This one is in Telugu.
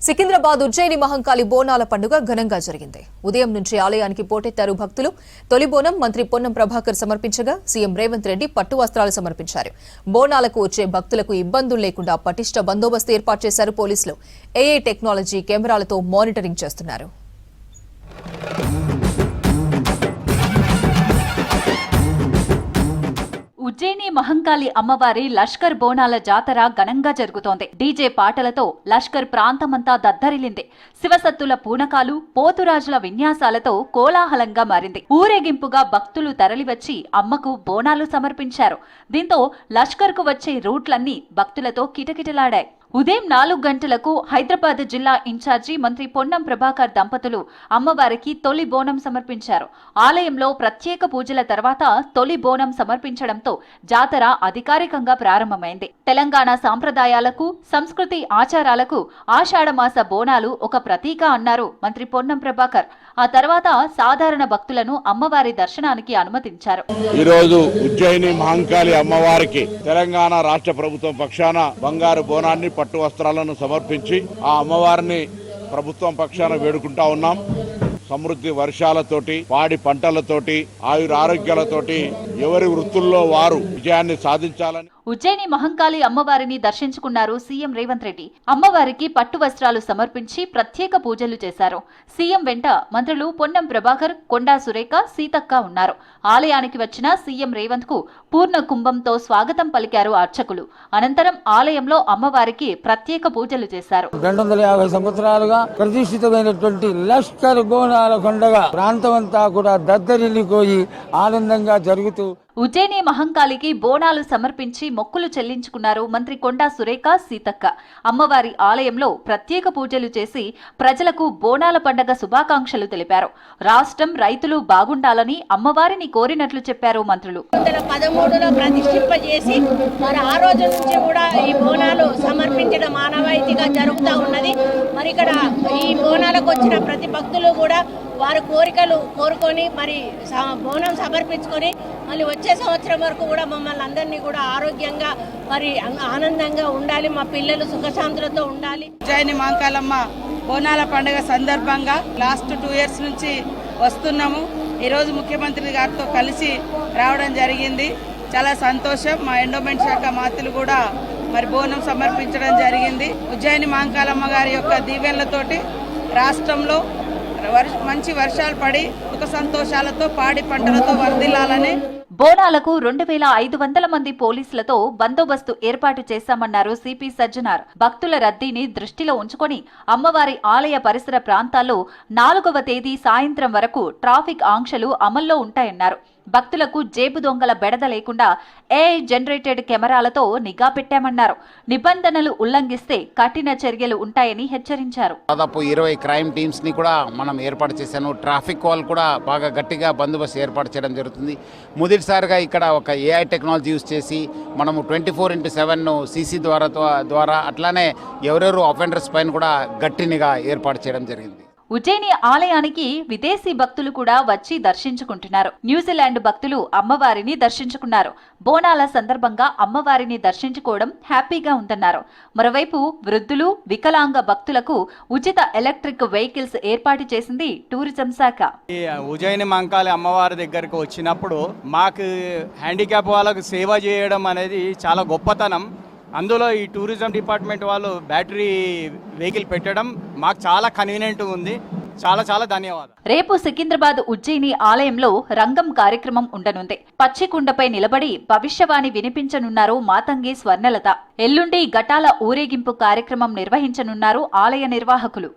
సికింద్రాబాద్ ఉజ్జయిని మహంకాళి బోనాల పండుగ ఘనంగా జరిగింది. ఉదయం నుంచి ఆలయానికి పోటెత్తారు భక్తులు. తొలి బోనం మంత్రి పొన్నం ప్రభాకర్ సమర్పించగా సీఎం రేవంత్ రెడ్డి పట్టు వస్త్రాలు సమర్పించారు. బోనాలకు వచ్చే భక్తులకు ఇబ్బందులు లేకుండా పటిష్ట బందోబస్తు ఏర్పాటు చేశారు పోలీసులు. ఏఐ టెక్నాలజీ కెమెరాలతో మానిటరింగ్ చేస్తున్నారు. ఉజ్జయిని మహంకాళి అమ్మవారి లష్కర్ బోనాల జాతర ఘనంగా జరుగుతోంది. డీజే పాటలతో లష్కర్ ప్రాంతమంతా దద్దరిల్లింది. శివసత్తుల పూనకాలు, పోతురాజుల విన్యాసాలతో కోలాహలంగా మారింది. ఊరేగింపుగా భక్తులు తరలివచ్చి అమ్మకు బోనాలు సమర్పించారు. దీంతో లష్కర్ కు వచ్చే రూట్లన్నీ భక్తులతో కిటకిటలాడాయి. ఉదయం 4 గంటలకు హైదరాబాద్ జిల్లా ఇన్ఛార్జి మంత్రి పొన్నం ప్రభాకర్ దంపతులు అమ్మవారికి తొలి బోనం సమర్పించారు. ఆలయంలో ప్రత్యేక పూజల తర్వాత తొలి బోనం సమర్పించడంతో జాతర అధికారికంగా ప్రారంభమైంది. తెలంగాణ సాంప్రదాయాలకు, సంస్కృతి ఆచారాలకు ఆషాఢమాస బోనాలు ఒక ప్రతీక అన్నారు మంత్రి పొన్నం ప్రభాకర్. ఆ తర్వాత సాధారణ భక్తులను అమ్మవారి దర్శనానికి అనుమతించారు. ఈరోజు ఉజ్జయిని మహంకాళి అమ్మవారికి తెలంగాణ రాష్ట్ర ప్రభుత్వం పక్షాన బంగారు బోనాన్ని, పట్టు వస్త్రాలను సమర్పించి ఆ అమ్మవారిని ప్రభుత్వం పక్షాన వేడుకుంటా ఉన్నాం. సమృద్ధి వర్షాలతోటి, పాడి పంటలతోటి, ఆయురారోగ్యాలతోటి ఎవరి వృత్తుల్లో వారు విజయాన్ని సాధించాలని ఉజ్జయిని మహంకాళి అమ్మవారిని దర్శించుకున్నారు సీఎం రేవంత్ రెడ్డి. అమ్మవారికి పట్టు వస్త్రాలు సమర్పించి ప్రత్యేక పూజలు చేశారు. సీఎం వెంట మంత్రులు పొన్నం ప్రభాకర్, కొండా సురేఖ, సీతక్క ఉన్నారు. ఆలయానికి వచ్చిన సీఎం రేవంత్ కు పూర్ణ కుంభంతో స్వాగతం పలికారు అర్చకులు. అనంతరం ఆలయంలో అమ్మవారికి ప్రత్యేక పూజలు చేశారు. 250 సంవత్సరాలుగా ప్రతిష్ఠితమైనటువంటి లష్కర్ బోనాల పండుగ ప్రాంతమంతా కూడా దద్దరిల్లిపోయి ఆనందంగా జరుగుతూ ఉజ్జయిని మహంకాళికి బోనాలు సమర్పించి మొక్కులు చెల్లించుకున్నారు మంత్రి కొండా సురేఖ, సీతక్క. అమ్మవారి ఆలయంలో ప్రత్యేక పూజలు చేసి ప్రజలకు బోనాల పండగ శుభాకాంక్షలు తెలిపారు. రాష్ట్రం, రైతులు బాగుండాలని అమ్మవారిని కోరినట్లు చెప్పారు మంత్రులు. 2013లో ప్రతిష్ఠింపజేసి మరి ఆ రోజు నుంచి కూడా ఈ బోనాలు సమర్పించడం ఆనవాయితీగా జరుగుతూ ఉన్నది. మరి ఇక్కడ ఈ బోనాలకు వచ్చిన ప్రతి భక్తులు కూడా వారి కోరికలు కోరుకొని మరి బోనం సమర్పించుకొని మళ్ళీ వచ్చే సంవత్సరం వరకు కూడా మమ్మల్ని అందరినీ కూడా ఆరోగ్యంగా మరి ఆనందంగా ఉండాలి, మా పిల్లలు సుఖశాంతులతో ఉండాలి. ఉజ్జయిని మహంకాళమ్మ బోనాల పండుగ సందర్భంగా లాస్ట్ 2 years నుంచి వస్తున్నాము. ఈరోజు ముఖ్యమంత్రి గారితో కలిసి రావడం జరిగింది. చాలా సంతోషం. మా ఎండోమెంట్ శాఖ మంత్రులు కూడా మరి బోనం సమర్పించడం జరిగింది. ఉజ్జయిని మహంకాళమ్మ గారి యొక్క దీవెనలతోటి రాష్ట్రంలో మంచి వర్షాలు పడి సుఖ సంతోషాలతో, పాడి పంటలతో వర్ధిల్లాలని. బోనాలకు 2500 మంది పోలీసులతో బందోబస్తు ఏర్పాటు చేశామన్నారు సిపి సజ్జనార్. భక్తుల రద్దీని దృష్టిలో ఉంచుకొని అమ్మవారి ఆలయ పరిసర ప్రాంతాల్లో 4వ తేదీ సాయంత్రం వరకు ట్రాఫిక్ ఆంక్షలు అమల్లో ఉంటాయన్నారు. భక్తులకు జేబు దొంగల బెడద లేకుండా ఏఐ జనరేటెడ్ కెమెరాలతో నిఘా పెట్టామన్నారు. నిబంధనలు ఉల్లంఘిస్తే కఠిన చర్యలు ఉంటాయని హెచ్చరించారు. దాదాపు 20 క్రైమ్ టీమ్స్ ని కూడా మనం ఏర్పాటు చేశాను. ట్రాఫిక్ వాల్ కూడా బాగా గట్టిగా బందోబస్తు ఏర్పాటు చేయడం జరుగుతుంది. మొదటిసారిగా ఇక్కడ ఒక ఏఐ టెక్నాలజీ యూజ్ చేసి మనము 24/7 సీసీ ద్వారా అట్లానే ఎవరెవరు అఫెండర్స్ పైన కూడా గట్టి నిఘా ఏర్పాటు చేయడం జరిగింది. ఉజ్జయిని ఆలయానికి విదేశీ భక్తులు కూడా వచ్చి దర్శించుకుంటున్నారు. న్యూజిలాండ్ భక్తులు అమ్మవారిని దర్శించుకున్నారు. బోనాల సందర్భంగా అమ్మవారిని దర్శించుకోవడం హ్యాపీగా ఉందన్నారు. మరోవైపు వృద్ధులు, వికలాంగ భక్తులకు ఉచిత ఎలక్ట్రిక్ వెహికల్స్ ఏర్పాటు చేసింది టూరిజం శాఖ. ఉజ్జయిని మహంకాళి అమ్మవారి దగ్గరకు వచ్చినప్పుడు మాకు హ్యాండిక్యాప్ వాళ్ళకు సేవ చేయడం అనేది చాలా గొప్పతనం. అందులో ఈ టూరిజం డిపార్ట్మెంట్ వాళ్ళు బ్యాటరీ వెహికల్ పెట్టడం మాకు చాలా కన్వీనియంట్ ఉంది. చాలా ధన్యవాదాలు. రేపు సికింద్రాబాద్ ఉజ్జయిని ఆలయంలో రంగం కార్యక్రమం ఉండనుంది. పచ్చికుండపై నిలబడి భవిష్యవాణి వినిపించనున్నారు మాతంగి స్వర్ణలత. ఎల్లుండి ఘటాల ఊరేగింపు కార్యక్రమం నిర్వహించనున్నారు ఆలయ నిర్వాహకులు.